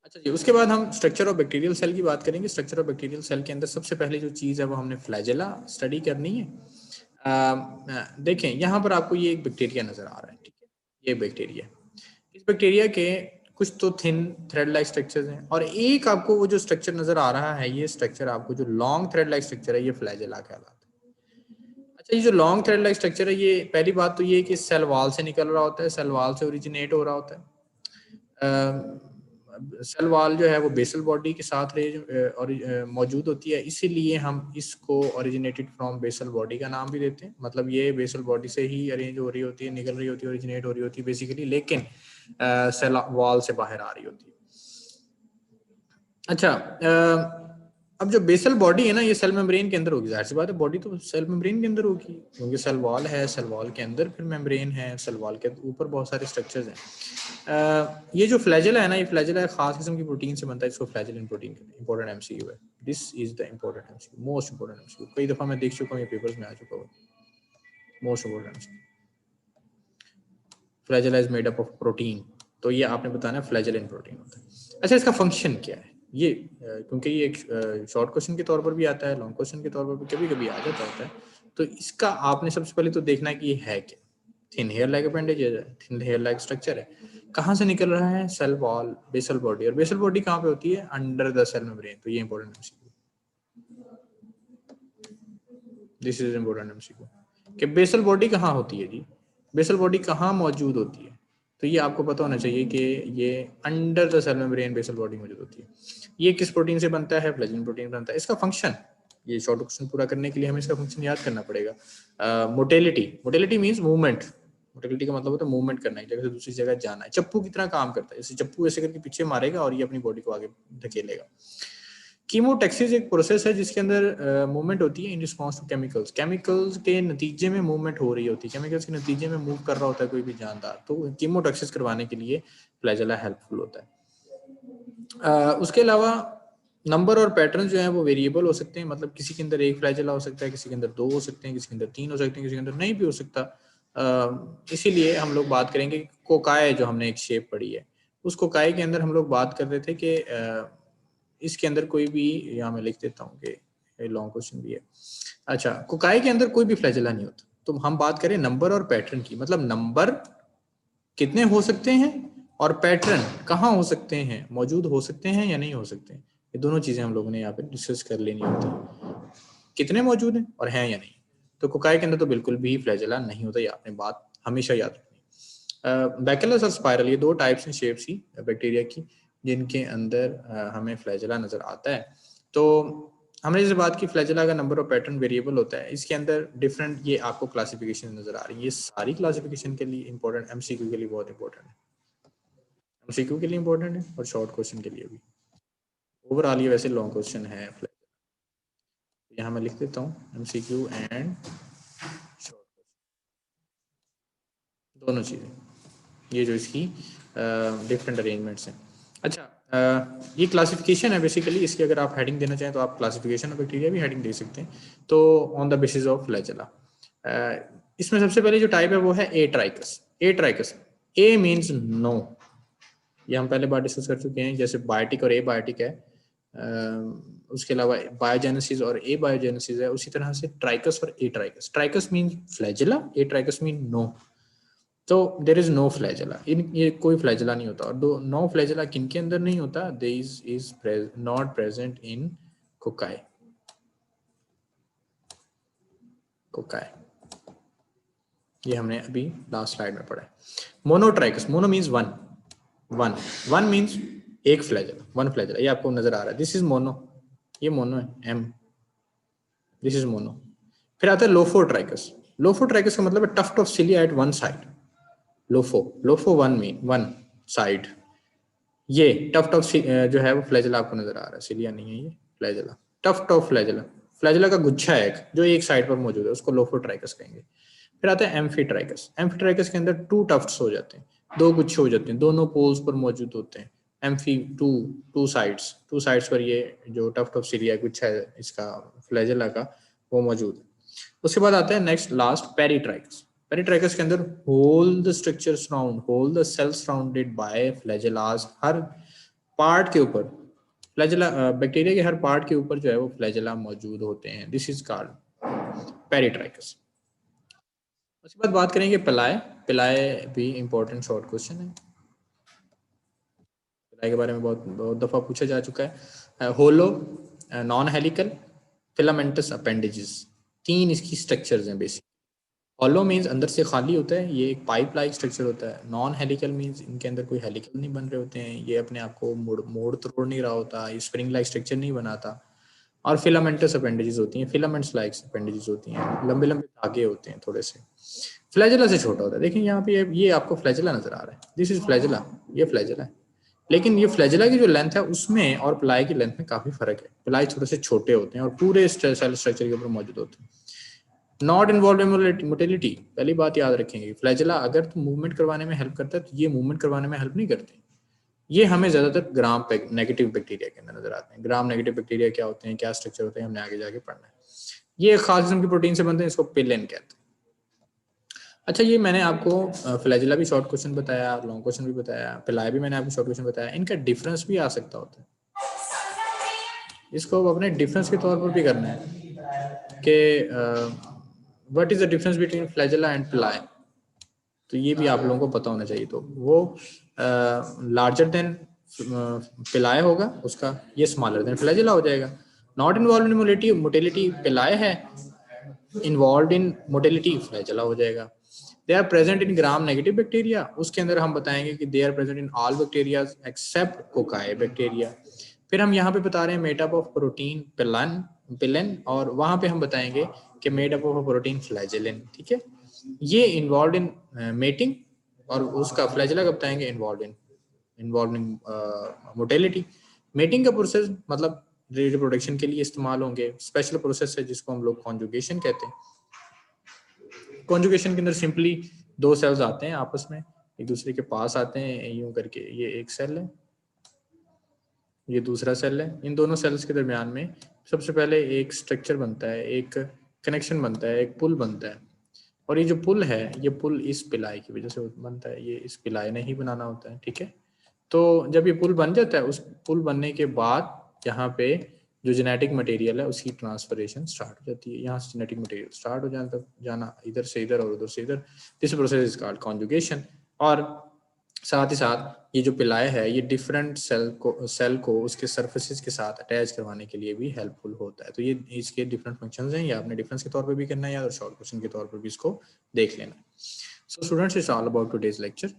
अच्छा जी, उसके बाद हम स्ट्रक्चर ऑफ बैक्टीरियल सेल की बात करेंगे। स्ट्रक्चर ऑफ बैक्टीरियल सेल के अंदर सबसे पहले जो चीज़ है वो हमने फ्लैजेला स्टडी करनी है। देखें यहाँ पर आपको ये एक बैक्टीरिया नजर आ रहा है, ठीक है, ये बैक्टीरिया। इस बैक्टीरिया के कुछ तो थिन थ्रेड लाइक स्ट्रक्चर्स हैं और एक आपको वो जो स्ट्रक्चर नजर आ रहा है, ये स्ट्रक्चर आपको जो लॉन्ग थ्रेड लाइक स्ट्रक्चर है, ये फ्लैजेला कहलाता है। अच्छा, ये जो लॉन्ग थ्रेड लाइक स्ट्रक्चर है, ये पहली बात तो ये है कि सेल वॉल से निकल रहा होता है, सेल वॉल से ओरिजिनेट हो रहा होता है। सेल वॉल जो है वो बेसल बॉडी के साथ और मौजूद होती है, इसीलिए हम इसको ओरिजिनेटेड फ्रॉम बेसल बॉडी का नाम भी देते हैं। मतलब ये बेसल बॉडी से ही अरेंज हो रही होती है, निकल रही होती है, ओरिजिनेट हो रही होती है बेसिकली, लेकिन सेल वॉल से बाहर आ रही होती है। अच्छा, अब जो बेसल बॉडी है ना, ये सेल मेम्ब्रेन के अंदर होगी। जाहिर सी बात है, बॉडी तो सेल मेम्ब्रेन के अंदर होगी, क्योंकि सेल वॉल है, सेल वॉल के अंदर फिर मेम्ब्रेन है, सेल वॉल के ऊपर बहुत सारे स्ट्रक्चर्स हैं। ये जो फ्लैजेला है ना, ये फ्लैजेला एक खास किस्म की प्रोटीन से बनता है, इसको फ्लैजेलिन प्रोटीन कहते हैं। इंपॉर्टेंट एमसीक्यू है, this is the important MCQ, most important MCQ. कई दफा मैं देख चुका हूँ, ये पेपर्स में आ चुका हुआ, most important MCQ. Flagella is made up of protein, तो ये आपने बताना फ्लैजेलिन प्रोटीन होता है। अच्छा, इसका फंक्शन क्या है ये, क्योंकि ये एक शॉर्ट क्वेश्चन के तौर पर भी आता है, लॉन्ग क्वेश्चन के तौर पर भी कभी कभी आ जाता होता है, तो इसका आपने सबसे पहले तो देखना है कि ये है क्या। थिन हेयर लाइक अपेंडेज है, थिन हेयर लाइक स्ट्रक्चर है, कहाँ से निकल रहा है, सेल वॉल, बेसल बॉडी। और बेसल बॉडी कहाँ पे होती है, अंडर द सेल मेम्ब्रेन। तो ये important MCQ, this is important MCQ कि बेसल बॉडी कहाँ होती है जी, बेसल बॉडी कहाँ मौजूद होती है। तो ये आपको पता होना चाहिए कि ये under the cell membrane basal body मौजूद होती है। ये किस प्रोटीन से बनता है, फ्लैजेलिन प्रोटीन बनता है। इसका फंक्शन, ये शॉर्ट क्वेश्चन पूरा करने के लिए हमें इसका फंक्शन याद करना पड़ेगा। Mortality, mortality means movement. Mortality का मतलब होता है मूवमेंट करना, एक जगह से दूसरी जगह जाना है। चप्पू की तरह काम करता है, जैसे चप्पू ऐसे करके पीछे मारेगा और ये अपनी बॉडी को आगे धकेलेगा। कीमोटैक्सिस एक प्रोसेस है जिसके अंदर मूवमेंट होती है in response to chemicals. Chemicals के नतीजे में मूवमेंट हो रही होती है, केमिकल्स के नतीजे में मूव कर रहा होता है कोई भी जानदार, तो कीमोटैक्सिस करवाने के लिए फ्लैजेला हेल्पफुल होता है। उसके अलावा नंबर और पैटर्न जो है वो वेरिएबल हो सकते हैं, मतलब किसी के अंदर एक फ्लैजेला हो सकता है, किसी के अंदर 2 हो सकते हैं, किसी के अंदर 3 हो सकते हैं, किसी के अंदर नहीं भी हो सकता। इसीलिए हम लोग बात करेंगे कोकाई, जो हमने एक शेप पढ़ी है, उस कोकाई के अंदर हम लोग बात कर रहे थे कि इसके अंदर कोई भी, यहाँ मैं लिख देता हूँ कि लॉन्ग क्वेश्चन भी है। अच्छा, कोकाई के अंदर कोई भी फ्लैजेला नहीं होता। तो हम बात करें नंबर और पैटर्न की, मतलब नंबर कितने हो सकते हैं और पैटर्न कहाँ हो सकते हैं, मौजूद हो सकते हैं या नहीं हो सकते हैं। ये दोनों चीजें हम लोगों ने यहाँ पे डिस्कस कर लेनी होती है, कितने मौजूद हैं और हैं या नहीं। तो कोकाई के अंदर तो बिल्कुल भी फ्लैजेला नहीं होता, ये आपने बात हमेशा याद रखनी। बैकेलस और स्पाइरल, ये 2 टाइप्स हैं शेप्स की बैक्टीरिया की, जिनके अंदर हमें फ्लैजेला नजर आता है। तो हमने जैसे बात की, फ्लैजेला का नंबर और पैटर्न वेरिएबल होता है। इसके अंदर डिफरेंट, ये आपको क्लासिफिकेशन नजर आ रही है, ये सारी क्लासिफिकेशन के लिए इंपॉर्टेंट, एमसीक्यू के लिए बहुत इंपॉर्टेंट है, एमसीक्यू के लिए इंपॉर्टेंट है और शॉर्ट क्वेश्चन के लिए भी। ओवरऑल ये वैसे लॉन्ग क्वेश्चन है, यहाँ मैं लिख देता हूँ एमसीक्यू एंड शॉर्ट, दोनों चीज़ें, ये जो इसकी डिफरेंट अरेंजमेंट्स हैं। अच्छा, ये क्लासिफिकेशन है बेसिकली, इसकी अगर आप हेडिंग देना चाहें तो आप क्लासिफिकेशन ऑफ बैक्टीरिया भी हेडिंग दे सकते हैं। तो on the basis of flagella, इसमें सबसे पहले जो टाइप है वो है ए ट्राइकस। ए ट्राइकस, ए मीन्स नो, ये हम पहले बार डिस्कस कर चुके हैं, जैसे बायोटिक और ए बायोटिक है। उसके अलावा बायोजेनेसिस और ए बायोजेनेसिस है, उसी तरह से ट्राइकस और ए ट्राइकस। ट्राइकस मीन फ्लैजेला, ए ट्राइकस मीन नो। तो देर इज नो फ्लैजेला, इन ये कोई फ्लैजेला नहीं होता। और दो नो फ्लैजेला किन के अंदर नहीं होता, they is not present in cocci. Cocci, ये हमने अभी लास्ट स्लाइड में पढ़ा है। Monotrichous, mono means one, one, one means एक फ्लैजेला, वन फ्लैजेला, ये आपको नजर आ रहा है, दिस इज मोनो, ये मोनो है, एम, दिस इज मोनो। फिर आता है लोफोट्राइकस। लोफोट्राइकस का मतलब है tuft of cilia at one side. Lopho, lopho one mean one side. ये टफ्ट ऑफ जो है वो फ्लैजेला आपको नजर आ रहा है, सिलिया नहीं है ये, flagella, tuft of flagella, flagella का गुच्छा है एक जो एक साइड पर मौजूद है, उसको लोफोट्राइकस कहेंगे। फिर आता है एम्फीट्राइकस। एम्फीट्राइकस के अंदर 2 टफ्ट्स हो जाते हैं, 2 गुच्छे हो जाते हैं, दोनों पोल्स पर मौजूद होते हैं। एम्फी, टू साइड्स पर ये जो टफ्ट ऑफ सिलिया गुच्छा है इसका, फ्लैजेला का, वो मौजूद है। उसके बाद आता है नेक्स्ट लास्ट पेरिट्राइकस। पेरिट्राइकस के अंदर whole the structure surround, whole the cell surrounded by flagellas, हर पार्ट के ऊपर फ्लैजेला, बैक्टीरिया के हर पार्ट के ऊपर जो है वो फ्लैजेला मौजूद होते हैं। This is called peritrichous. उसके बाद बात करेंगे पिलाए। पिलाए भी इंपॉर्टेंट शॉर्ट क्वेश्चन है, पिलाए के बारे में बहुत बहुत दफा पूछा जा चुका है। होलो, नॉन हेलिकल, फिलामेंटस अपेंडेजेस, तीन इसकी स्ट्रक्चर्स हैं बेसिक। हॉलो मीन्स अंदर से खाली होता है, ये एक पाइप लाइक स्ट्रक्चर होता है। नॉन हेलिकल मीन्स इनके अंदर कोई हेलिकल नहीं बन रहे होते हैं, ये अपने आप को मोड़ तोड़ नहीं रहा होता, ये स्प्रिंग लाइक स्ट्रक्चर नहीं बनाता। और फिलामेंटस अपेंडेजेस होती हैं, फिलामेंट्स लाइक अपेंडेजेस होती हैं, लंबे लंबे धागे होते हैं थोड़े से। फ्लैजेला से छोटा होता है। देखिए यहाँ पे ये आपको फ्लैजेला नजर आ रहा है, दिस इज फ्लैजेला, ये फ्लैजेला है। लेकिन ये फ्लैजेला की जो लेंथ है उसमें और प्लाई की लेंथ में काफी फर्क है। प्लाई थोड़े से छोटे होते हैं और पूरे सेल स्ट्रक्चर के ऊपर मौजूद होते हैं। नॉट इन्वॉल्व इन मोटिलिटी, पहली बात याद रखेंगे, फ्लैजेला अगर तो मूवमेंट करवाने में हेल्प करता है तो ये मूवमेंट करवाने में हेल्प नहीं करते। ये हमें ज्यादातर ग्राम नेगेटिव बैक्टीरिया के अंदर नजर आते हैं। ग्राम नेगेटिव बैक्टीरिया क्या होते हैं, क्या स्ट्रक्चर होते हैं, हमने आगे जाके पढ़ना है। ये एक खास किस्म की प्रोटीन से बनते हैं, इसको पिलेन कहते हैं। अच्छा, ये मैंने आपको फ्लैजेला भी शॉर्ट क्वेश्चन बताया, लॉन्ग क्वेश्चन भी बताया, पिलाया भी मैंने आपको शॉर्ट क्वेश्चन बताया। इनका डिफरेंस भी आ सकता होता है, इसको अपने डिफरेंस के तौर पर भी करना है कि what is the difference between flagella and पिलाए, तो ये भी आप लोगों को पता होना चाहिए। तो वो लार्जर देन पिलाए होगा उसका, ये स्मॉलर देन फ्लैजेला हो जाएगा। नॉट इन्वॉल्व इन मोटिलिटी पिलाए है, इन्वॉल्व इन मोटिलिटी फ्लैजेला हो जाएगा। They are present in gram negative bacteria, उसके अंदर हम बताएंगे कि they are present in all bacteria except cocci bacteria. फिर हम यहाँ पे बता रहे हैं made up of protein pilin, और वहां पे हम बताएंगे कि made up of protein flagellin. ठीक है, ये इन्वॉल्व इन मेटिंग, और उसका फ्लैजेला का बताएंगे इन्वॉल्व इन मोटिलिटी। मेटिंग का प्रोसेस मतलब रिप्रोडक्शन के लिए इस्तेमाल होंगे, स्पेशल प्रोसेस है जिसको हम लोग कॉन्जुगेशन कहते हैं। कॉन्जुगेशन के अंदर सिंपली दो सेल्स आते हैं आपस में, एक दूसरे के पास आते हैं यूं करके, ये एक सेल है, ये दूसरा सेल है। इन दोनों सेल्स के दरमियान में सबसे पहले एक स्ट्रक्चर बनता है, एक कनेक्शन बनता है, एक पुल बनता है। और ये जो पुल है, ये पुल इस पिलाई की वजह से बनता है, ये इस पिलाई ने ही बनाना होता है। ठीक है, तो जब ये पुल बन जाता है, उस पुल बनने के बाद यहाँ पे जो जेनेटिक मटेरियल है उसकी ट्रांसफरेशन स्टार्ट हो जाती है। यहाँ से जेनेटिक मटेरियल स्टार्ट हो जाना इधर से इधर और उधर से इधर, this process is called conjugation. और साथ ही साथ ये जो पिलाए है, ये डिफरेंट सेल को उसके सर्फेसिस के साथ अटैच करवाने के लिए भी हेल्पफुल होता है। तो ये इसके डिफरेंट फंक्शंस हैं, ये आपने डिफरेंस के तौर पे भी करना है और शॉर्ट क्वेश्चन के तौर पर भी इसको देख लेना है। So students, it's all about today's lecture.